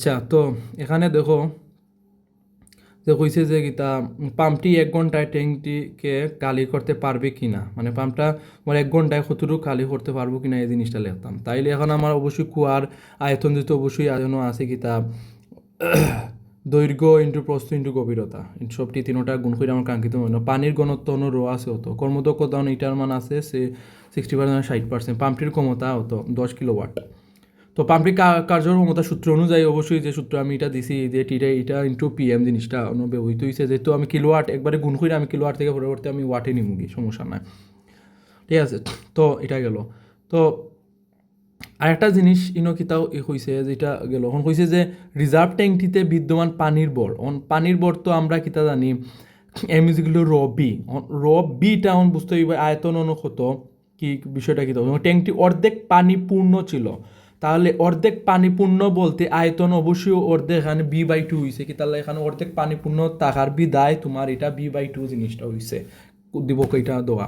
আচ্ছা, তো এখানে দেখো যে কইছে যে গীতা পাম্পটি 1 ঘন্টায় ট্যাঙ্কটিকে খালি করতে পারবে কি না, মানে পাম্পটা আমার 1 ঘন্টায় কতটুকু খালি করতে পারবো কি না এই জিনিসটা লিখতাম। তাইলে এখন আমার অবশ্যই কুয়ার আয়তন যেহেতু অবশ্যই আয়তন আছে গীতা দৈর্ঘ্য ইন্টু প্রস্থ ইন্টু গভীরতা সবটি তিনোটা গুণ করে আমার কাঙ্ক্ষিত মনে পানির ঘনত্ব অনু রো আছে হতো কর্মদক্ষতা ইটার মান আছে সে 60% 60%। পাম্পটির ক্ষমতা হতো 10 কিলোওয়াট। তো পাম্পটি কার্যক্ষমতা সূত্র অনুযায়ী অবশ্যই যে সূত্র আমি এটা দিছি যে এটা ইন্টু পিএম জিনিসটা ব্যবহৃত হয়েছে, যেহেতু আমি কিলোওয়াট একবারে গুণ করে আমি কিলোওয়াট থেকে পরবর্তী আমি ওয়াটে নিমুগি, সমস্যা নাই। ঠিক আছে, তো এটা গেল। তো আরেকটা জিনিস ইনকিতাও হয়েছে যেটা গেল এখন হয়েছে যে রিজার্ভ ট্যাঙ্কটিতে বিদ্যমান পানির বর, পানির বর তো আমরা কিতা জানি এম ইজিগুলো র বিটা বুঝতে হইবে আয়তন অনুক্ষত কি বিষয়টা কী তখন ট্যাঙ্কটি অর্ধেক পানি পূর্ণ ছিল, তাহলে অর্ধেক পানি পূর্ণ বলতে আয়তন অবশ্যই অর্ধেক এখানে বি/2 হয়েছে কি, তাহলে এখানে অর্ধেক পানি পূর্ণ থাকার বিদায় তোমার এটা বি/2 জিনিসটা হয়েছে দিব এটা দেওয়া।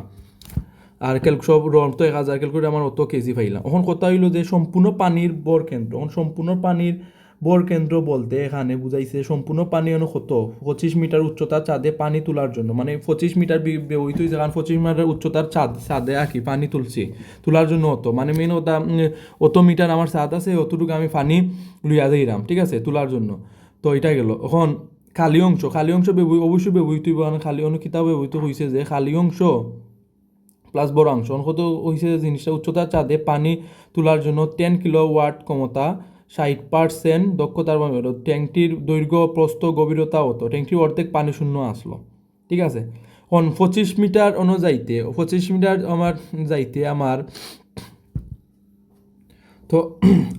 আর সব রং তো 1000 ক্যালকুলেট আমার অত কেজি পাইলাম। এখন কথা হইল যে সম্পূর্ণ পানির বর কেন্দ্র, এখন সম্পূর্ণ পানির বর কেন্দ্র বলতে এখানে বুঝাইছে সম্পূর্ণ পানি কত 25 মিটার উচ্চতার চাঁদে পানি তোলার জন্য, মানে 25 মিটার ব্যবহৃত হয়েছে কারণ 25 মিটার উচ্চতার চাঁদে আর কি পানি তোলার জন্য অত মানে মেন ওটা অত মিটার আমার চাঁদ আছে অতটুকু আমি পানি লইয়া যাইলাম, ঠিক আছে, তোলার জন্য। তো এটা গেল। এখন খালি অংশ অবশ্যই ব্যবহৃত হইব, কারণ খালি কিতাব ব্যবহৃত হয়েছে যে খালি অংশ প্লাস বড় অংশ কত হয়েছে জিনিসটা উচ্চতার চাঁদে পানি তোলার জন্য 10 কিলোওয়াট ক্ষমতা 60% দক্ষতার ট্যাঙ্কটির দৈর্ঘ্য প্রস্থ গভীরতা হতো ট্যাঙ্কটির অর্ধেক পানি শূন্য আসলো, ঠিক আছে। এখন 25 মিটার অনুযায়ীতে 25 মিটার আমার যাইতে আমার তো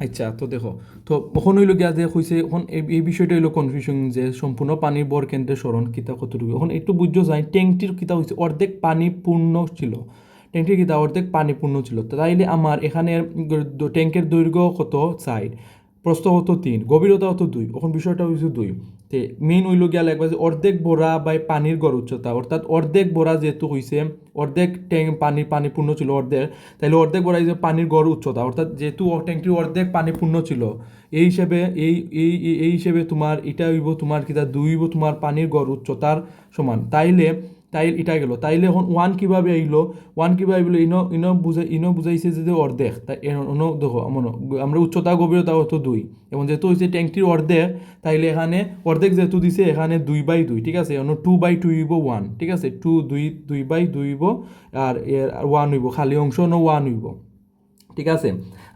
আচ্ছা, তো দেখো তো ওখান হইল গিয়া যে হয়েছে এখন এই বিষয়টা হইলো কনফিউশন যে সম্পূর্ণ পানির বর কেন্দ্রের স্মরণ কিতা কতটুকু এখন একটু বুঝছো যাই ট্যাঙ্কটির কিতা হয়েছে অর্ধেক পানি পূর্ণ ছিল, ট্যাঙ্কটির কিতা অর্ধেক পানি পূর্ণ ছিল, তাইলে আমার এখানে ট্যাঙ্কের দৈর্ঘ্য কত 4, প্রস্থ কত 3, গভীরতা কত 2, এখন বিষয়টা হয়েছে 2। তে মেইন হইল গিয়া লাগবে যে অর্ধেক ভরা বাই পানির গড় উচ্চতা, অর্থাৎ অর্ধেক ভরা যেহেতু হয়েছে অর্ধেক ট্যাঙ্ক পানি পূর্ণ ছিল অর্ধেক, তাইলে অর্ধেক ভরা যে পানির গড় উচ্চতা, অর্থাৎ যেহেতু ট্যাঙ্কটির অর্ধেক পানি পূর্ণ ছিল এই হিসেবে এই হিসেবে তোমার এটা হইব তোমার কিতা 2 হইব তোমার পানির গড় উচ্চতার সমান। তাইলে এটা গেল। তাইলে এখন 1 কীভাবে আইলো 1 কীভাবে আইলো বুঝাইছে যে অর্ধেক, তাই দেখো আমরা উচ্চতা গভীরতা হতো 2 এবং যেহেতু হয়েছে ট্যাঙ্কটির অর্ধেক তাইলে এখানে অর্ধেক যেহেতু দিছে এখানে 2/2, ঠিক আছে, 2/2 হইব 1, ঠিক আছে, 2/2 হইব আর 1 হইব খালি অংশ 1 হইব, ঠিক আছে।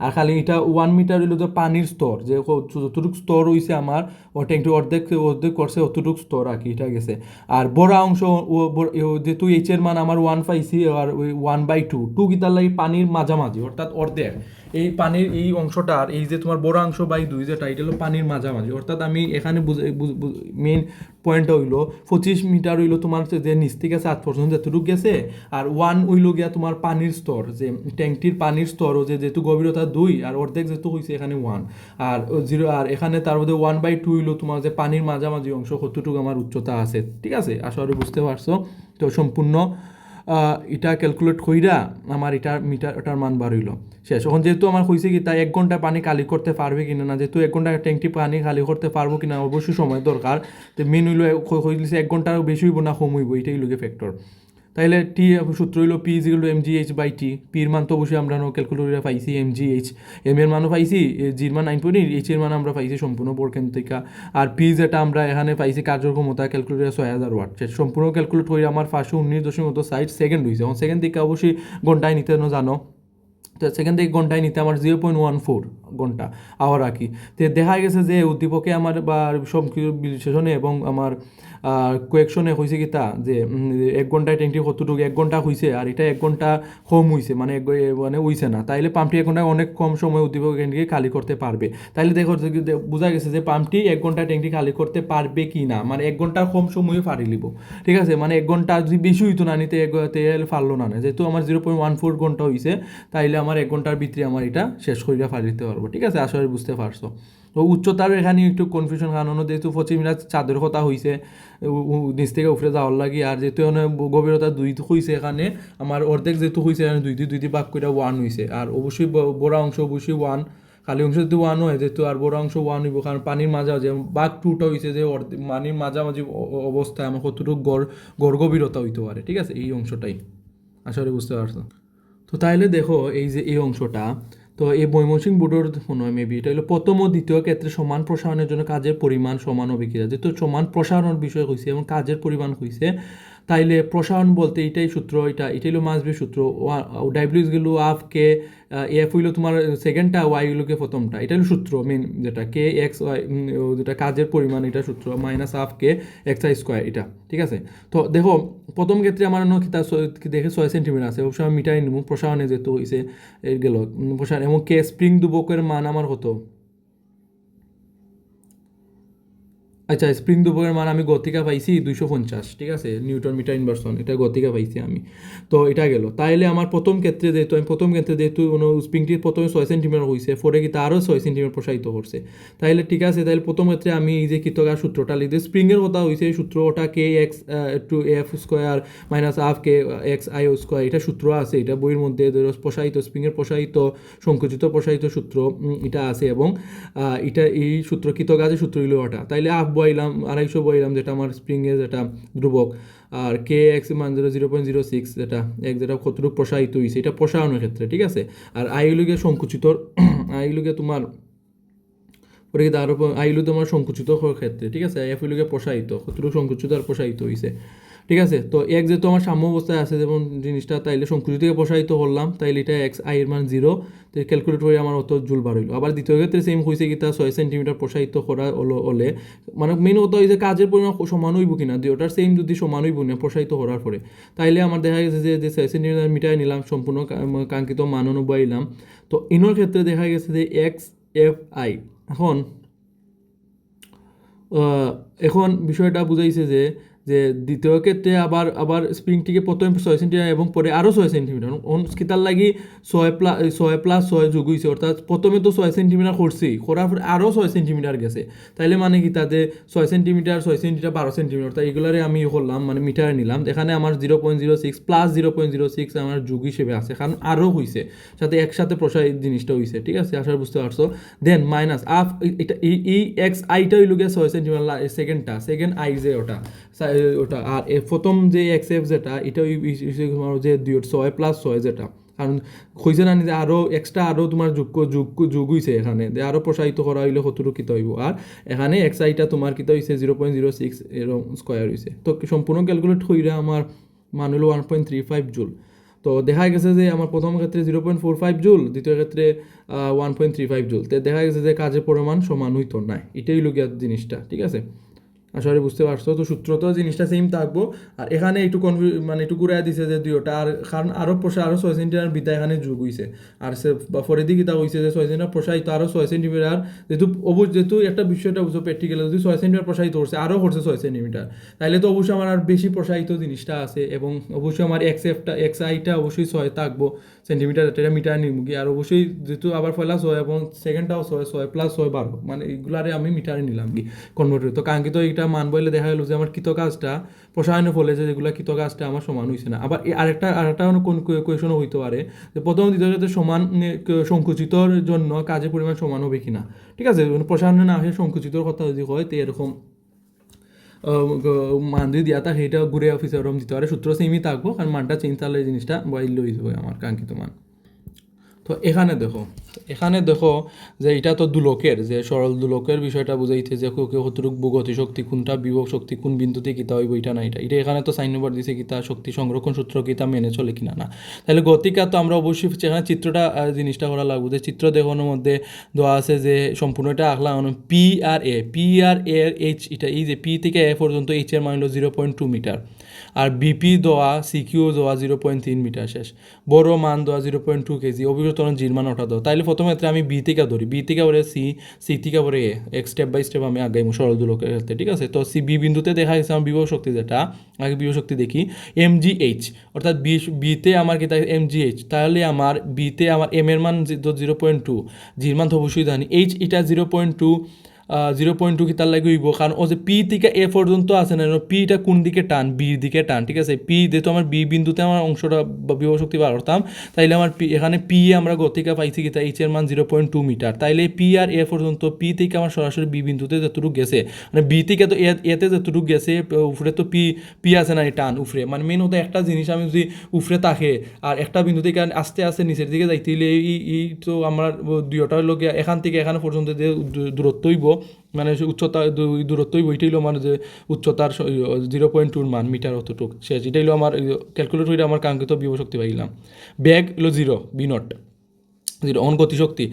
আর খালি এটা 1 মিটার হইল যে পানির স্তর যে যতটুকু স্তর হয়েছে আমার ও ট্যাঙ্কটি অর্ধেক অর্ধেক করছে অতটুকু স্তর আর কি, এটা গেছে। আর বড় অংশ যেহেতু এইচের মান আমার 1 পাইছি আর ওই 1/2 কিতার লাগে পানির মাঝামাঝি অর্থাৎ অর্ধেক এই পানির এই অংশটার এই যে তোমার বড় অংশ 2 যেটা এটা হলো পানির মাঝামাঝি, অর্থাৎ আমি এখানে মেইন পয়েন্টটা হইলো 25 মিটার হইলো তোমার যে নিচ থেকে 7% যেটুকু গেছে আর 1 হইলো গিয়া তোমার পানির স্তর যে ট্যাঙ্কটির পানির স্তর যে যেহেতু গভীরতা 2 আর অর্ধেক যেহেতু হয়েছে এখানে 1 আর 0 আর এখানে তার মধ্যে 1/2 হইলো তোমার যে পানির মাঝামাঝি অংশ কতটুকু আমার উচ্চতা আছে, ঠিক আছে, আশা করি বুঝতে পারছো। তো সম্পূর্ণ এটা ক্যালকুলেট কইরা আমার এটার মান বার হইল শেষ। এখন যেহেতু আমার হয়েছে কি তাই 1 ঘন্টা পানি খালি করতে পারবে কিনা না, যেহেতু 1 ঘন্টা ট্যাঙ্কটি পানি খালি করতে পারবো কিনা অবশ্যই সময় দরকার, তো মেন হইলো হইছে 1 ঘন্টার বেশি হইব না কম হইব এটাই হইল ফ্যাক্টর। তাইলে টি সূত্র হইল P is equal to mgh/t, পির মান তো অবশ্যই আমরা ক্যালকুলেটরে পাইছি mgh, এম এর মানও পাইছি, জির মান 9.8, এইচ এর মান আমরা পাইছি সম্পূর্ণ বোর কেন্দ্র থেকে, আর পি যেটা আমরা এখানে পাইছি কার্যক্ষমতা ক্যালকুলেটরে 6000 ওয়াট, সম্পূর্ণ ক্যালকুলেট করে আমার 519.60 সেকেন্ড হয়েছে। এখন সেকেন্ড থেকে অবশ্যই ঘন্টায় নিতে জানো, তো সেখান থেকে ঘন্টায় নিতে আমার 0.14 ঘন্টা আওয়ার রাখি। তো দেখা গেছে যে উদ্দীপকে আমার বা সব বিশ্লেষণে এবং আমার কোয়েকশনে হয়েছে কি তা যে 1 ঘন্টায় ট্যাঙ্কটি কতটুকু 1 ঘন্টা হয়েছে আর এটা 1 ঘন্টা কম হয়েছে মানে মানে হইছে না, তাইলে পাম্পটি 1 ঘন্টায় অনেক কম সময় উদ্দীপক ট্যাঙ্কটি খালি করতে পারবে। তাইলে দেখো বোঝা গেছে যে পাম্পটি 1 ঘন্টায় ট্যাঙ্কটি খালি করতে পারবে কি না, মানে 1 ঘন্টার কম সময়ে পারি লিব, ঠিক আছে, মানে 1 ঘন্টা যদি বেশি হইতো না নিতে পারলো না, যেহেতু আমার 0.14 ঘন্টা হয়েছে তাইলে আমার 1 ঘন্টার ভিতরে আমার এটা শেষ করিয়া ফাড়ি দিতে পারবো, ঠিক আছে, আশা করি বুঝতে পারছো। তো উচ্চতার এখানে একটু কনফিউশন কারণ যেহেতু 25 মিটার চাঁদের কথা হয়েছে নিচ থেকে উপরে যাওয়ার লাগি আর যেহেতু গভীরতা 2 হয়েছে এখানে আমার অর্ধেক যেহেতু হয়েছে এখানে 2 ভাগ করে 1 হয়েছে আর অবশ্যই বড় অংশ অবশ্যই 1 খালি অংশ যদি ওয়ান হয় যেহেতু আর বড় অংশ ওয়ান হইব, কারণ পানির মাঝামাঝি বাঘ টুটা হয়েছে যে পানির মাঝামাঝি অবস্থায় আমার কতটুকু গড় গভীরতা হইতে পারে, ঠিক আছে, এই অংশটাই আশা করি বুঝতে পারছো। তো তাইলে দেখো এই যে এই অংশটা, তো এই ময়মনসিংহ বোর্ডের মনে হয় মেবি এটা হলো প্রথম ও দ্বিতীয় ক্ষেত্রে সমান প্রসারণের জন্য কাজের পরিমাণ সমান হবে কিনা, যেহেতু সমান প্রসারণ বিষয় হয়েছে এবং কাজের পরিমাণ হয়েছে, তাইলে প্রসারণ বলতে এটাই সূত্র, এটাই হলো মাসবি সূত্র, ডাব্লিউ গেল হাফ কে এফ হইলো তোমার সেকেন্ডটা, ওয়াই হইলোকে প্রথমটা, এটা হলো সূত্র মেন, যেটা কে এক্স ওয়াই, যেটা কাজের পরিমাণ এটা সূত্র minus half K x I square, এটা ঠিক আছে। তো দেখো প্রথম ক্ষেত্রে আমার কিতা দেখে 6 সেন্টিমিটার আছে, অবশ্যই আমি মিটাই নিব প্রসারণে যেহেতু হয়েছে গেল প্রসারণ, এবং কে স্প্রিং দুবকের মান আমার কত, আচ্ছা স্প্রিং দুবকের মান আমি গতিকা পাইছি 250, ঠিক আছে, নিউটন মিটার ইনভার্সন, এটা গতিকা পাইছি আমি। তো এটা গেল, তাইলে আমার প্রথম ক্ষেত্রে যেহেতু স্প্রিংটির প্রথমে 6 সেন্টিমিটার হয়েছে, পরে কি আরও 6 সেন্টিমিটার প্রসারিত করছে, তাইলে ঠিক আছে, তাইলে প্রথম ক্ষেত্রে আমি এই যে কৃতকার সূত্রটা লিখে স্প্রিংয়ের কথা হয়েছে, এই সূত্রটা K x two F square minus half K x I ও স্কোয়ার, এটা সূত্র আছে, এটা বইয়ের মধ্যে প্রসারিত স্প্রিংয়ের প্রসারিত সংকুচিত প্রসারিত সূত্র এটা আছে, এবং এটা এই সূত্র কৃতকাজের সূত্র হইল ওটা, তাইলে হাফ বইলাম 250 বইলাম, যেটা আমার স্প্রিংয়ের যেটা ধ্রুবক, আর কে এক্স মান 0.06, যেটা এক যেটা কতটুকু প্রসারিত হয়েছে এটা প্রসারণের ক্ষেত্রে, ঠিক আছে। আর আইলুকে সংকুচিত আইলুকে তোমার পরে কিন্তু আরও আইলু তোমার সংকুচিত ক্ষেত্রে, ঠিক আছে, এফ ইলুকে প্রসারিত কতটুকু সংকুচিত আর প্রসারিত হয়েছে, ঠিক আছে। তো এক যেহেতু আমার সাম্য অবস্থায় আছে যেমন জিনিসটা, তাইলে সংকুচিত থেকে প্রসারিত করলাম, তাইলে এটা এক্স আই এর মান 0, তো ক্যালকুলেট করে আমার অত জুল বার হইলো। আবার দ্বিতীয় ক্ষেত্রে সেম হয়েছে কি তা 6 সেন্টিমিটার প্রসারিত করা হলে মানে মেন কথা হয়েছে কাজের পরিমাণ সমান হইব কিনা, দুইটার সেম যদি সমান হইব না প্রসারিত করার পরে, তাইলে আমার দেখা গেছে যে 6 সেন্টিমিটার মিটার নিলাম, সম্পূর্ণ কাঙ্ক্ষিত মান অনুযায়ী নিলাম। তো ইনোর ক্ষেত্রে দেখা গেছে যে এক্স এফ আই, এখন এখন বিষয়টা বুঝাইছে যে যে দ্বিতীয় ক্ষেত্রে আবার আবার স্প্রিংটিকে প্রথমে 6 সেন্টিমিটার এবং পরে আরও 6 সেন্টিমিটার, কিতার লাগি 6+6 যোগ হয়েছে, অর্থাৎ প্রথমে তো 6 সেন্টিমিটার করছি, করার পরে আরও 6 সেন্টিমিটার গেছে, তাইলে মানে কি তাতে 6 সেন্টিমিটার 6 সেন্টিমিটার 12 সেন্টিমিটার, অর্থাৎ এগুলারে আমি করলাম মানে মিটারে নিলাম, এখানে আমার 0.06 প্লাস 0.06 আমার যোগ হিসেবে আছে, কারণ আরও হয়েছে সাথে একসাথে প্রসারিত জিনিসটা হয়েছে, ঠিক আছে, আশা বুঝতে পারছো। দেন মাইনাস আফ, এটা এই এক্স আইটা হইল গিয়ে 6 সেন্টিমিটার, সেকেন্ড আই যে ওটা আর প্রথম যে এক্স এফ যেটা এটা যে 6+6 যেটা, কারণ খুঁজে না যে আরও এক্সট্রা আরও তোমার যোগ হয়েছে এখানে, যে আরও প্রসারিত করা হইলে কতটুকু কিতা হইব, আর এখানে এক্স আইটা তোমার কিতা হয়েছে 0.06 এরকম স্কোয়ার হয়েছে, তো সম্পূর্ণ ক্যালকুলেট হইলে আমার মান হলো 1.35 জুল। তো দেখা গেছে যে আমার প্রথম ক্ষেত্রে 0.45 জুল, দ্বিতীয় ক্ষেত্রে 1.35 জুল, তো দেখা গেছে যে কাজের পরিমাণ সমান হইতো না, এটাই লোকিয়া জিনিসটা, ঠিক আছে, আসলে বুঝতে পারছো। তো সূত্র তো জিনিসটা সেম থাকবো, আর এখানে একটু মানে একটু ঘুরাই দিছে যে দুইটা, আর কারণ আরও 6 সেন্টিমিটার বিদ্যা এখানে যোগ হয়েছে, আর সে পরে দিকে তা হয়েছে যে 6 সেন্টিমিটার প্রসারিত আরও 6 সেন্টিমিটার, যেহেতু একটা বিষয়টা বুঝো প্র্যাকটিক্যাল, যদি 6 সেন্টিমিটার প্রসারিত করছে আরও করছে 6 সেন্টিমিটার, তাহলে তো অবশ্যই আমার আর বেশি প্রসারিত জিনিসটা আছে, এবং অবশ্যই আমার এক্স আইটা অবশ্যই 6 থাকবো সেন্টিমিটার, এটা মিটার নিমুখী, আর অবশ্যই যেহেতু আবার পয়লা 6 এবং সেকেন্ডটাও 6+6 12, মানে এগুলারে আমি মিটারে নিলাম কি কনভার্ট, তো কাঙ্ক্ষিত এটা মান বলে দেখা গেল যে আমার কৃতকাজটা প্রসারণের ফলে যে যেগুলো কৃতকাজটা আমার সমান হয়েছে না। আবার আরেকটা কোন কোয়েশনও হইতে পারে যে প্রথম দ্বিতীয় ক্ষেত্রে সমান সংকুচিতর জন্য কাজের পরিমাণ সমান হবে কিনা, ঠিক আছে, প্রসারণে না হয়ে সংকুচিতর কথা যদি হয় তো এরকম মান যদি দিয়া থাকে সেটা ঘুরে অফিসে ওরকম দিতে পারে, সূত্র সেমই থাকবো, কারণ মানটা চেঞ্জ তাহলে জিনিসটা বাইল হয়ে যাবে আমার কাঙ্ক্ষিত মান। তো এখানে দেখো যে এটা তো দুলকের যে সরল দুলকের বিষয়টা বুঝাইছে যে কতটুকু গতিশক্তি কোনটা বিভব শক্তি কোন বিন্দুতে কিতা হইব, এটা না এটা এখানে তো সাইন নম্বর দিছে কিতা শক্তি সংরক্ষণ সূত্র কিতা মেনে চলে কিনা না, তাহলে গতিকা তো আমরা অবশ্যই সেখানে চিত্রটা জিনিসটা করা লাগবে, যে চিত্র দেখানোর মধ্যে দেওয়া আছে যে সম্পূর্ণটা আঁকলাম পি আর এর এইচ, এটা এই যে পি থেকে এ পর্যন্ত এইচ এর মান হলো 0.2 মিটার, আর বিপি দেওয়া সিকিউ দেওয়া 0.3 মিটার, শেষ বড় মান দেওয়া 0.2 কেজি, অভিযোজন জির মান ওঠা দেওয়া, তাইলে প্রথম ক্ষেত্রে আমি বি থেকে ধরি, বি থেকে পরে সি থেকে পরে এক স্টেপ বাই স্টেপ আমি আগাই সরল দুলকের ক্ষেত্রে, ঠিক আছে। তো বি বিন্দুতে দেখা গেছে আমার বিভব শক্তি, যেটা আগে বিভব শক্তি দেখি এমজিএইচ, অর্থাৎ বিতে আমার কি তাই এমজিএইচ, তাহলে আমার বিতে আমার এম এর মান 0.2, জির মান তো অবশ্যই জানি, এইচ এটা 0.2, 0.2 কিতার লাগে হইব, কারণ ও যে পি থেকে এ পর্যন্ত আছে না, পিটা কোন দিকে টান, বির দিকে টান, ঠিক আছে। পি যেহেতু আমার বি বিন্দুতে আমার অংশটা বিভব শক্তি বার করতাম, তাইলে আমার পি এখানে পি আমরা গতিকা পাইছি কিতা এইচ এর মান 0.2 মিটার। তাইলে পি আর এ পর্যন্ত পি থেকে আমার সরাসরি বি বিন্দুতে যতটুকু গেছে, মানে বি থেকে তো এতে যতটুকু গেছে, উপরে তো পি পি আছে না টান উপরে, মানে মেন হতো একটা জিনিস আমি যদি উপরে থাকে আর একটা বিন্দু থেকে আস্তে আস্তে নিচের দিকে যাইতে হলে এই তো আমার দুইটা হইল গিয়া এখান থেকে এখানে পর্যন্ত যে দূরত্ব হইব, মানে উচ্চতা দূরত্ব হইব, এটাই হলো আমার যে উচ্চতার 0.2 মান মিটার অতটুক শেষ। এটাই হলো আমার ক্যালকুলেট হইলে আমার কাঙ্ক্ষিত বিভব শক্তি পাইলাম। ব্যাগ হলো 0 বি নট 0। অন গতিশক্তি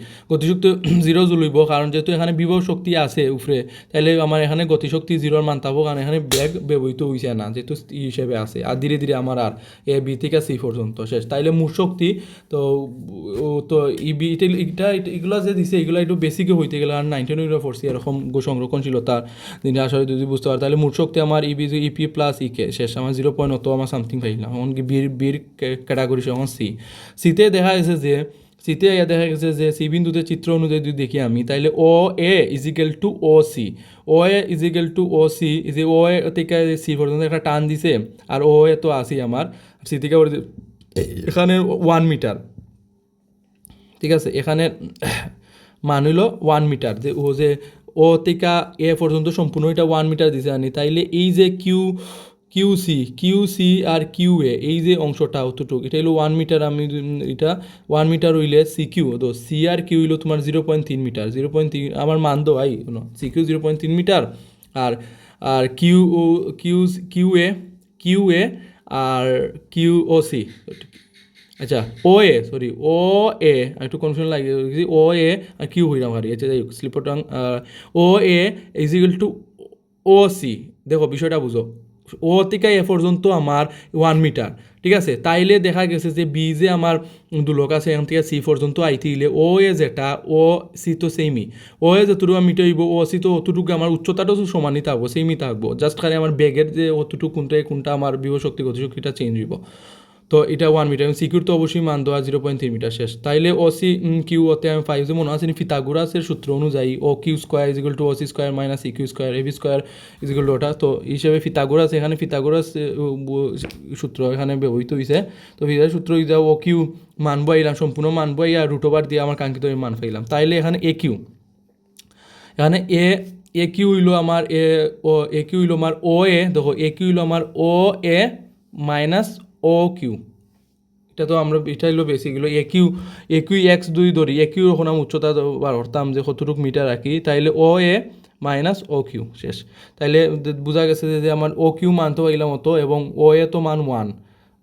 জিরো জুলইব, কারণ যেহেতু এখানে বিভব শক্তি আছে উপরে, তাহলে আমার এখানে গতিশক্তি জিরোর মান পাবো, কারণ এখানে ব্যাগ ব্যবহৃত হয়েছে না, যেহেতু হিসেবে আছে। আর ধীরে ধীরে আমার আর এ বি থেকে সি পর্যন্ত শেষ। তাইলে মোট শক্তি তো তো ইবি এটা এগুলো যে দিছে এগুলো একটু বেশিকে হইতে গেলে আর 19 এরকম সংরক্ষণশীলতার দিনে আসলে যদি বুঝতে পারে, তাহলে মোট শক্তি আমার ইপি প্লাস ইকে শেষ আমার 0. আমার সামথিং পাইলাম। এমনকি বির ক্যাটাগরি সমান সিতে দেখা গেছে যে সিতে দেখা গেছে যে সি বিন্দুতে চিত্র অনুযায়ী যদি দেখি আমি, তাইলে ও এ is equal to O C, O A is equal to O C, যে ও এ থেকে সি পর্যন্ত একটা টান দিছে, আর ও এ তো আসি আমার সি থেকে এখানে 1 মিটার, ঠিক আছে। এখানে মান হইল 1 মিটার, যে ও যে ও থেকে এ পর্যন্ত সম্পূর্ণ এটা 1 মিটার দিছে আনি, তাইলে এই যে কিউ সি আর কিউ এ এই যে অংশটা অতটুকু, এটা হলো 1 মিটার। আমি এটা 1 মিটার হইলে সি কিউ, তো সি আর কিউ হইলো তোমার 0.3 মিটার, 0.3 আমার মান দো আই সি কিউ 0.3 মিটার, আর আর কিউ এ আর কিউ ও সি, আচ্ছা ও এ সরি ও এ একটু কনফিউশন লাগে, ও এ আর কিউ হইলাম হারি, আচ্ছা যাই হোক স্লিপটাং, ও এ ইজিক্যাল টু ও সি। দেখো বিষয়টা বুঝো, ও থেকে এ পর্যন্ত আমার 1 মিটার, ঠিক আছে। তাইলে দেখা গেছে যে বি যে আমার দুলক আছে এখান থেকে সি পর্যন্ত আইতে গেলে ও এ যেটা ও সি তো সেমই, ও এ যতটুকু আমি মিটাইব ও সি তো অতটুকু আমার উচ্চতাটাও তো সমানই থাকবো, সেমই থাকবো, জাস্ট খালি আমার ব্যাগের যে অতটুকু কোনটা আমার বিভব শক্তি গতিশক্তিটা চেঞ্জ হইব। তো এটা 1 মিটার, সিকিউর তো অবশ্যই মান দেওয়া 0.3 মিটার শেষ। তাইলে ও সি কিউ ওতে আমি পাই যে মনে আছে ফিথাগোরাসের সূত্র অনুযায়ী O Q square is equal to O C square minus C Q square A B square is equal to ওটা, তো হিসেবে ফিথাগোরাস এখানে ফিথাগোরাস সূত্র এখানে ব্যবহৃত হয়েছে। তো ফিথাগোরাস সূত্র ও কিউ মান পাইলাম, সম্পূর্ণ মান পাই আর রুট ওভার দিয়ে আমার কাঙ্ক্ষিত মান পাইলাম। তাইলে এখানে এখানে এ কিউ হইলো আমার এ কিউ হইলো আমার ও এ, দেখো এ কিউ হইলো আমার ও এ মাইনাস ও কিউ, এটা তো আমরা এটা হলো বেসিকগুলো একিউ x2 ধরি, একিউ এখন আমি উচ্চতা বার করতাম যে কতটুকু মিটার রাখি, তাইলে ও এ মাইনাস ও কিউ শেষ। তাইলে বোঝা গেছে যে আমার ও কিউ মান তো পাইলাম মতো, এবং ও এ তো মান 1,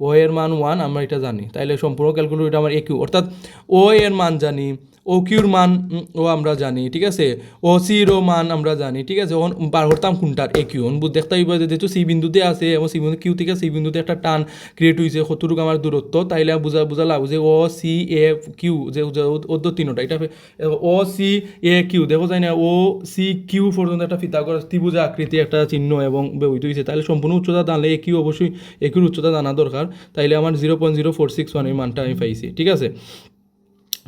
ও এর মান 1 আমরা এটা জানি, তাইলে সম্পূর্ণ ক্যালকুলেট এটা আমার একিউ, অর্থাৎ ও এর মান জানি, ও কিউর মান ও আমরা জানি, ঠিক আছে, ও সিরও মান আমরা জানি, ঠিক আছে। ওন বার করতাম কোনটার এ কিউ, দেখতে হইব যে যেহেতু সি বিন্দুতে আছে এবং সি বিন্দু কিউ থেকে সি বিন্দুতে একটা টান ক্রিয়েট হয়েছে কতটুকু আমার দূরত্ব, তাইলে বুঝা লাগবে যে ও সি এ কিউ যে ওর তিনটা এটা ও সি এ কিউ দেখো যায় না, ও সি কিউ পর্যন্ত একটা ফিথাগোরাস ত্রিভুজ আকৃতি একটা চিহ্ন এবং ব্যবহৃত হয়েছে, তাহলে সম্পূর্ণ উচ্চতা জানলে এ কিউ অবশ্যই এ কিউর উচ্চতা জানা দরকার, তাইলে আমার 0.0461 এই মানটা আমি পাইছি, ঠিক আছে।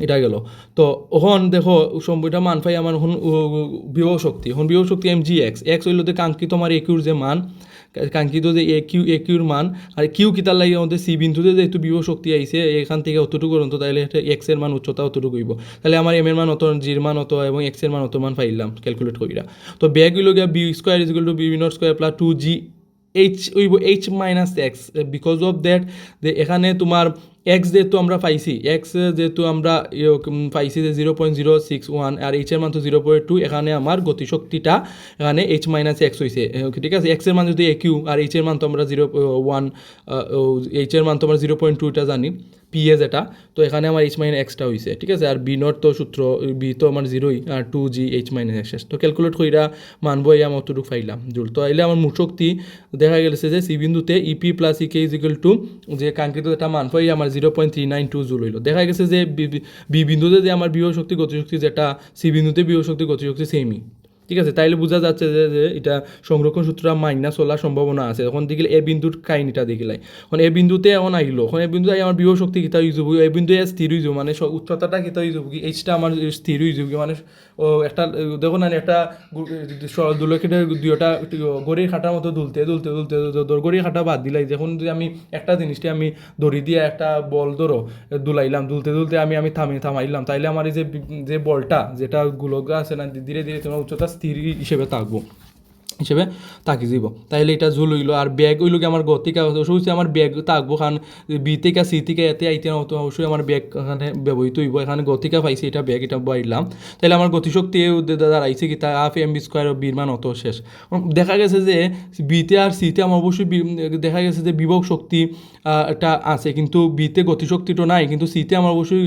এটা গেল। তো ওখন দেখো এটা মান পাই আমার এখন বিভব শক্তি এম জি এক্স হইল যে কাঙ্ক্ষিত আমার একিউর যে মান, কাঙ্ক্ষিত যে একিউর মান, আর কিউ কিতার লাগে আমাদের সি বিন্দুতে যেহেতু বিভব শক্তি আইছে এখান থেকে অতটুকু পর্যন্ত, তাইলে এক্স এর মান উচ্চতা অতটুকু হইব, তাহলে আমার এম এর মান অত, জির মান অত এবং এক্স এর মান অত মান পাইলাম ক্যালকুলেট করিরা। তো ব্যাগ হইল গিয়া B square is equal to B not square plus 2g H minus X, because of that যে এখানে তোমার এক্স যেহেতু আমরা পাইছি, এক্স যেহেতু আমরা পাইছি যে 0.061 আর এইচের মান তো 0.2, এখানে আমার গতিশক্তিটা এখানে এইচ মাইনাস এক্স হয়েছে, ঠিক আছে। এক্সের মান যদি একিউ আর এইচের মান তো আমরা 0.1, এইচের মান তো আমরা 0.2টা জানি পি এ যেটা, তো এখানে আমার এইচ মাইনাস এক্সটা হয়েছে, ঠিক আছে। আর বি নট তো সূত্র বি তো আমার 0 আর 2g এইচ মাইনাস এক্স, তো ক্যালকুলেট কইরা মানবো এই আমার অতটুকু পাইলাম জুল। তো এলে আমার মোট শক্তি দেখা গেছে যে সি বিন্দুতে EP plus EK is equal to যে কাঙ্ক্ষিত একটা মান পাই আমার 0.392 জুল হইল। দেখা গেছে যে বি বিন্দুতে যে আমার বিভব শক্তি গতিশক্তি যেটা সি বিন্দুতে বিভব শক্তি গতিশক্তি সেমই, ঠিক আছে, তাইলে বোঝা যাচ্ছে যে যে এটা সংরক্ষণ সূত্রটা মাইনাস চলার সম্ভাবনা আছে। এখন দেখিলে এ বিন্দুর কাহিনীটা দেখিলাই, এখন এ বিন্দুতে এখন আইলো, এখন এ বিন্দুতে আমার বিভব শক্তি কিতা হয়ে যাব, এ বিন্দু স্থির হয়ে যাব, মানে উচ্চতাটা কিতা হয়ে যাব কি, এইচটা আমার স্থির হয়ে যাব, মানে ও একটা দেখো না একটা দুলকের দুইটা গড়ির খাটার মতো দুলতে দুলতে দুলতে গড়ির খাটা বাদ দিলাই, যখন যদি আমি একটা জিনিসটি আমি দড়ি দিয়ে একটা বল ধরো দুলাইলাম, দুলতে দুলতে আমি আমি থামাইলাম, তাইলে আমার এই যে যে বলটা যেটা গোলক আছে না, ধীরে ধীরে তোমার উচ্চতা স্থির হিসেবে থাকবো, হিসেবে তাকি যাব। তাইলে এটা জুল হইলো। আর ব্যাগ হইলো কি আমার গতিকা অবশ্যই আমার ব্যাগ থাকবো, কারণ বি থেকে সি থেকে এতে আইতে না হতো, অবশ্যই আমার ব্যাগ এখানে ব্যবহৃত হইব। এখানে গতিকা পাইছি, এটা ব্যাগ এটা বাইলাম, তাইলে আমার গতিশক্তি দাঁড়াইছে কি তা হাফ এম বি স্কোয়ার বির মান অত শেষ। দেখা গেছে যে বিতে আর সিতে আমার অবশ্যই দেখা গেছে যে বিভব শক্তি একটা আছে, কিন্তু বিতে গতিশক্তিটা নাই, কিন্তু সিতে আমার অবশ্যই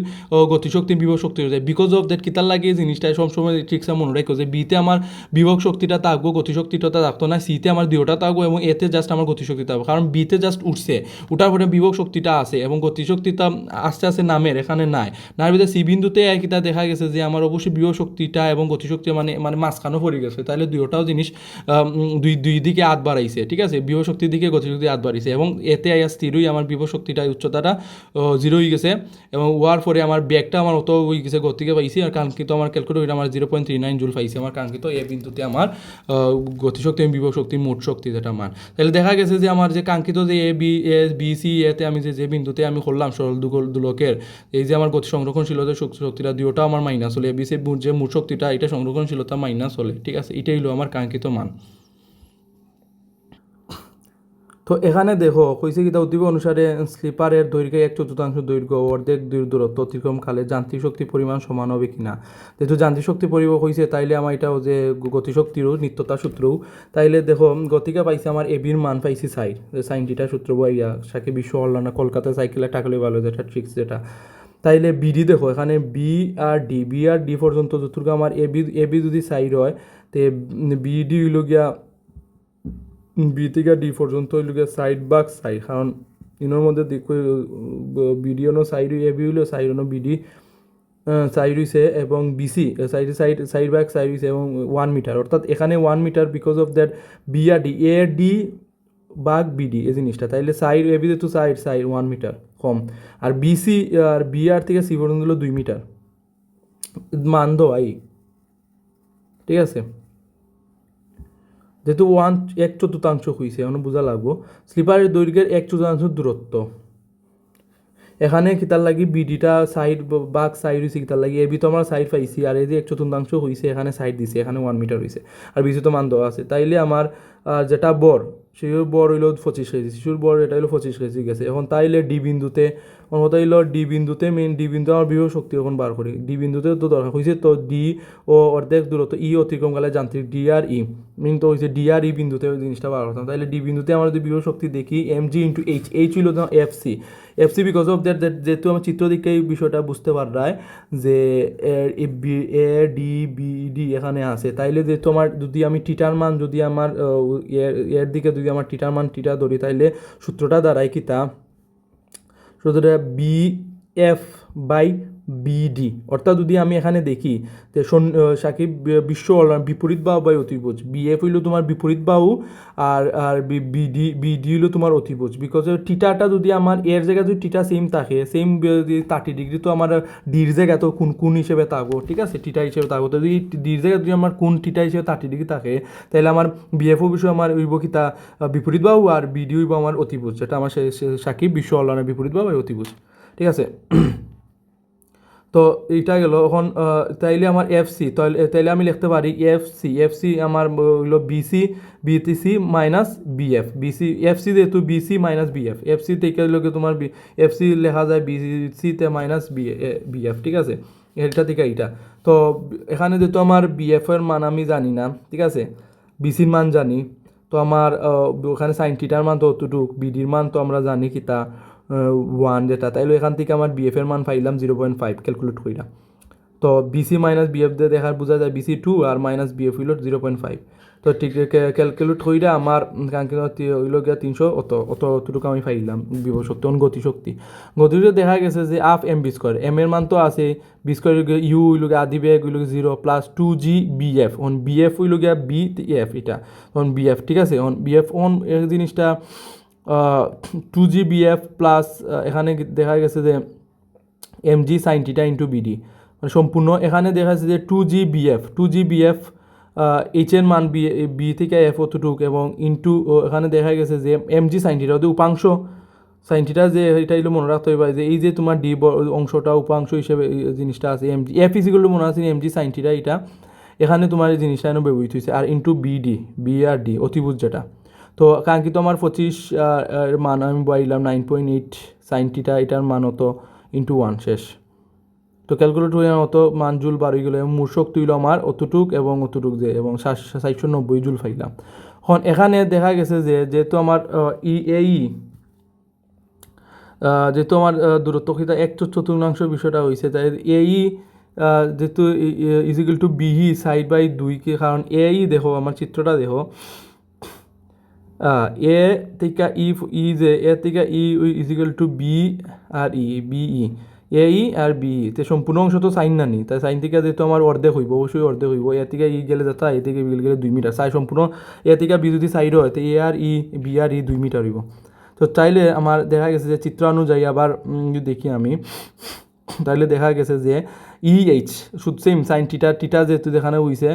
গতিশক্তি বিভব শক্তি হয়ে যায়। বিকজ অফ দ্যাট কিতার লাগে জিনিসটা সবসময় ঠিকসা মনে রাখো যে বিতে আমার বিভব শক্তিটা থাকবো, গতিশক্তিটা থাকতো না, সিতে আমার দুইটা থাকবো, এবং এতে জাস্ট আমার গতিশক্তি থাকবো, কারণ বিতে জাস্ট উঠছে, উঠার পরে বিভব শক্তিটা আছে এবং গতিশক্তিটা আস্তে আস্তে নামের এখানে নাই। নার ভিতরে সি বিন্দুতে কিতা দেখা গেছে যে আমার অবশ্যই বিভব শক্তিটা এবং গতিশক্তি মানে মানে মাঝখানেও পড়ে গেছে, তাহলে দুইটাও জিনিস দুই দুই দিকে হাত বাড়াইছে, ঠিক আছে, বিভব শক্তির দিকে গতিশক্তি হাত বাড়াইছে, এবং এতে আইয়া স্থিরই আমার বিভব শক্তিটা উচ্চতাটা জিরো হয়ে গেছে, এবং ওয়ার পরে আমার ব্যাগটা আমার অত হয়ে গেছে গতিকে পাইছি, আর কাঙ্ক্ষিত আমার ক্যালকুলেট আমার 0.39 জুল পাইছি আমার কাঙ্ক্ষিত এ বিন্দুতে আমার গতিশক্তি এবং বিভব শক্তি মোট শক্তি যেটা মান। তাহলে দেখা গেছে যে আমার যে কাঙ্ক্ষিত যে A B S B C এতে আমি যে বিন্দুতে আমি করলাম সরল দুলকের, এই যে আমার গতি সংরক্ষণশীলতা শক্তিটা দুটোটা আমার মাইনাস হলে, এ বি সি যে মোট শক্তিটা এটা সংরক্ষণশীলতা মাইনাস হলে, ঠিক আছে, এটাই হলো আমার কাঙ্ক্ষিত মান। তো এখানে দেখো কইছে কিতা উদ্দীপক অনুসারে স্লিপারের দৈর্ঘ্যে 1/4 দৈর্ঘ্য অর্ধেক দূরত্ব অতিক্রম কালে যান্ত্রিক শক্তি পরিমাণ সমান হবে কিনা। যেহেতু যান্ত্রিক শক্তি পরিমাপ হয়েছে, তাইলে আমার এটাও যে গতিশক্তিরও নিত্যতা সূত্রও, তাইলে দেখো গতিকা পাইছে আমার এবির মান পাইছি সাইড সাইনটিটা সূত্র বইয়া সাকে বিশ্ব হল্লানা কলকাতা সাইকেলে টাকলে ভালো যেটা ট্রিক্স যেটা। তাইলে বিডি দেখো এখানে বি আর ডি পর্যন্ত যতটুকু আমার এবি যদি সাইড হয়, তে বিডি হইল গিয়া বি থেকে ডি পর্যন্ত হইল গিয়া সাইড বাক সাইড, কারণ ইনোর মধ্যে বিডিওনো সাইড এ বি হইলো সাইড অনো বিডি সাইড হইছে, এবং বিসি সাইড সাইড সাইড বাক সাইড হইছে এবং 1 মিটার, অর্থাৎ এখানে 1 metre because of that B আর ডি এ ডি বাক বিডি এই জিনিসটা, তাইলে সাইড এ বি তো সাইড সাইড 1 মিটার কম, আর বিসি আর বি আর থেকে সি পর্যন্ত হলো 2 মিটার মান দো আই, ঠিক আছে। যেহেতু 1/4 হয়েছে এখন বোঝা লাগবো স্লিপারের দৈর্ঘ্যের 1/4 দূরত্ব, এখানে কিতার লাগি বিডিটা সাইড বাক সাইড হয়েছে, কিতার লাগি এবি তো আমরা সাইড পাইছি, আর এই যে 1/4 হয়েছে এখানে সাইড দিছে, এখানে 1 মিটার হয়েছে, আর বিসি তো মান দেওয়া আছে, তাইলে আমার যেটা বর শিশুর বর হইলো 25 কেজি, শিশুর বর এটা হইলো 25 কেজি গেছে। এখন তাইলে ডি বিন্দুতে কথা হইলো ডি বিন্দুতে মেন ডি বিন্দু আমার বিভব শক্তি এখন বার করি, ডি বিন্দুতে তো দরকার হয়েছে, তো ডি ও অর্ধেক দূরত্ব ই অতিক্রমকালে যান্ত্রিক ডি আর ই মেন তো হয়েছে ডি আর ই বিন্দুতে ওই জিনিসটা বার করতাম, তাইলে ডি বিন্দুতে আমার যদি বিভব শক্তি দেখি M G into H, H হইলো FC, FC because of that যেহেতু আমার চিত্র দিকে এই বিষয়টা বুঝতে পারায় যে এ ডি বি ডি এখানে আছে, তাইলে যেহেতু আমার যদি আমি টিটার মান যদি আমার এর দিকে যদি আমার টিটার মান টিটা ধরি, তাইলে সূত্রটা দাঁড়ায় কি তা সূত্রটা বি এফ বাই বিডি, অর্থাৎ যদি আমি এখানে দেখি যে সাকিব বিশ্ব বিপরীত বাহু বাই অতিভুজ, বিএফ হইলো তোমার বিপরীত বাহু, আর আর বিডি হইলো তোমার অতিভুজ, বিকজ টিটাটা যদি আমার এর জায়গায় যদি টিটা সেম থাকে সেম 30 ডিগ্রি, তো আমার ডির জায়গা তো কোন হিসেবে থাকবো, ঠিক আছে, টিটা হিসেবে থাকবো, তো যদি ডির জায়গায় যদি আমার কোন টিটা হিসেবে 30 ডিগ্রি থাকে, তাহলে আমার বিএফও বিষয় আমার হইব কি তা বিপরীত বাহু, আর বিডি হইব আমার অতিভুজ, যেটা আমার সাকিব বিশ্ব আল্লাহনের বিপরীত বাহু অতিভুজ, ঠিক আছে। তো এইটা গেল এখন, তাইলে আমার এফসি তাইলে আমি লিখতে পারি এফসি আমার হইলো বিসি মাইনাস বিএফ, এফসি যেহেতু বিসি মাইনাস বিএফ, এফসি থেকে লোকে তোমার এফসি লেখা যায় বিসিতে মাইনাস বিএফ, ঠিক আছে, এটা থেকে এইটা। তো এখানে যেহেতু আমার বিএফের মান আমি জানি না, ঠিক আছে, বিসির মান জানি, তো আমার ওখানে সাইন টিটার মান তো অতটুক, বিডির মান তো আমরা জানি কি তা 1 যেটা, তাইলে এখান থেকে আমার বিএফ এর মান পাইলাম 0.5 ক্যালকুলেট কইরা। তো বিসি মাইনাস বিএফ দিয়ে দেখার বোঝা যায় বিসি 2 আর মাইনাস বিএফ হইল 0.5। তো ঠিক ক্যালকুলেট হইলে আমার কাঙ্ক্ষিত হইল গিয়া 300 অতটুকু আমি পাইলাম বিভব শক্তি গতিশক্তি দেখা গেছে যে half M B square m এর মান তো আছে বি স্কোয়ার ইউ হইল গিয়া আদি বেগ হইল 0 plus 2g BF on BF হইল গিয়া বি এফ এটা অন বিএফ ঠিক আছে অন বিএফ অন এই জিনিসটা 2g বিএফ প্লাস এখানে দেখা গেছে যে MG sine theta into BD মানে সম্পূর্ণ এখানে দেখা যাচ্ছে যে 2g বিএফ এইচ এর মান বি থেকে এফ অতটুক এবং ইন্টু এখানে দেখা গেছে যে এমজি সাইন থিটা ওদের উপাংশ সাইন থিটা যে এটা হইলো মনে রাখতে হবে যে এই যে তোমার ডি অংশটা উপাংশ হিসেবে জিনিসটা আছে এমজি এফ ইজিক্যাল টু মনে আছে এমজি সাইন থিটা এটা এখানে তোমার এই জিনিসটা এনে ব্যবহৃত হয়েছে আর ইন্টু বি আর ডি অতিভুজ যেটা তো কাঙ্ক্ষিত আমার 25 এর মান আমি পাইলাম 9.8 সাইন থিটা এটার মান হতো ইন্টু 1 শেষ। তো ক্যালকুলেট হয়ে অত মান জুল বার হয়ে গেলো এবং মূল শক্তি হইল আমার অতটুক এবং অতটুক যে এবং 790 জুল পাইলাম। এখন এখানে দেখা গেছে যে যেহেতু আমার যেহেতু আমার দূরত্ব কিতা 1/4 বিষয়টা হয়েছে তাই এই যেহেতু ইজিক্যাল টু বিহি সাইড বাই 2 কে কারণ এই দেখো আমার চিত্রটা দেখো এ থেকে ই যে এ থেকে ইজিক্যাল টু বি আর বিই এই আর বি তে সম্পূর্ণ অংশ তো সাইন না নি তাই সাইন থেকে যেহেতু আমার অর্ধেক হইব অবশ্যই অর্ধেক হইব এ থেকে গেলে যেটা এ থেকে বি গেলে 2 মিটার সাই সম্পূর্ণ এ থেকে বি যদি সাইড হয় তো এ আর বি আর 2 মিটার হইব। তো চাইলে আমার দেখা গেছে যে চিত্র অনুযায়ী আবার যদি দেখি আমি তাহলে দেখা গেছে যে এইচ শুধু সেম সাইন টিটা যেহেতু দেখানো হয়েছে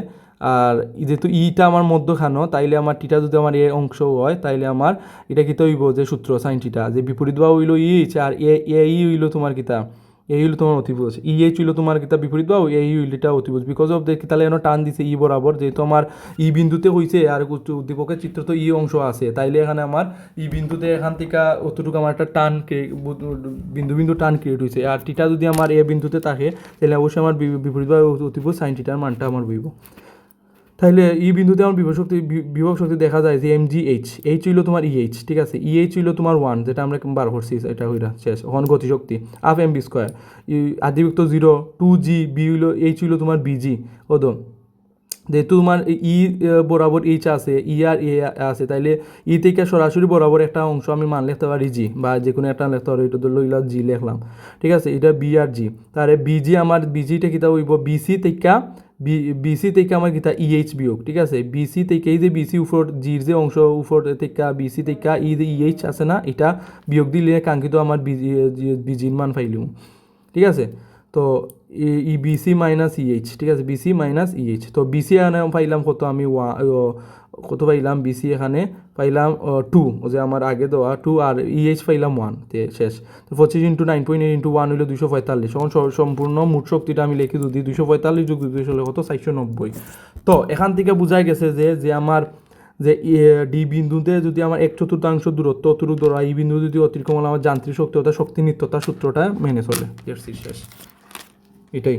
আর যেহেতু ইটা আমার মধ্যখানো তাইলে আমার টিটা যদি আমার এ অংশ হয় তাইলে আমার এটা কিতা হইব যে সূত্র সাইন টিটা যে বিপরীত বা হইল এইচ আর হইল তোমার কিতা এই হইল তোমার অতিভুজ এইচ হইল তোমার কিতা বিপরীত বা এই হইলটা অতিভুজ বিকজ অফ তাহলে এনে টান দিছে বরাবর যেহেতু আমার বিন্দুতে হইছে আর উদ্দীপকের চিত্র তো অংশ আছে তাইলে এখানে আমার বিন্দুতে এখান থেকে অতটুকু আমার একটা টান বিন্দু টান ক্রিয়েট হয়েছে আর টিটা যদি আমার বিন্দুতে থাকে তাহলে অবশ্যই আমার বিপরীত বা অতিভুজ সাইন টিটার মানটা আমার বইব। তাহলে বিন্দুতে আমার বিভব শক্তি দেখা যায় যে এইচ হইল তোমার ঠিক আছে এইচ হইল তোমার 1 যেটা আমরা বার করছি এটা হইলা শেষ এখন গতিশক্তি হাফ এম বি স্কোয়ার আদিযুক্ত 0 2g বি হইল এইচ হইল তোমার বিজি ওদো যেহেতু তোমার বরাবর এইচ আছে আর এ আছে তাইলে থেকে সরাসরি বরাবর একটা অংশ আমি মান লিখতে পারি জি বা যে কোনো একটা লিখতে পারি এটা ধরলো জি লিখলাম ঠিক আছে এটা বি আর জি তাহলে বিজি আমার বিজিটা কিতা হইব বিসি থেকে আমার কিতা ইএইচ বিয়োগ ঠিক আছে বিসি থেকে এই যে বিসি উপর জির যে অংশ উপর থেকে বিসি থেকে যে ইএইচ আছে না এটা বিয়োগ দিলে কাঙ্ক্ষিত আমার বিজির মান পাইলিম ঠিক আছে। তো বিসি মাইনাস ইএইচ ঠিক আছে বিসি মাইনাস ইএইচ তো বিসি এখানে পাইলাম কত আমি কত পাইলাম বিসি এখানে পাইলাম 2 যে আমার আগে দেওয়া 2 আর ইএইচ পাইলাম 1 তে শেষ। তো 25 ইন্টু 9.8 ইন্টু 1 হইলো 245 এখন সম্পূর্ণ মোট শক্তিটা আমি লিখি যদি 245 যোগ 200 হলে কত 490। তো এখান থেকে বোঝা গেছে যে আমার যে ডি বিন্দুতে যদি আমার 1/4 দূরত্ব অতটুকু ধরা এই বিন্দু যদি অতিক্রম হলে আমার যান্ত্রিক শক্তি অর্থাৎ শক্তি নিত্যতার সূত্রটা মেনে চলে শেষ এটাই।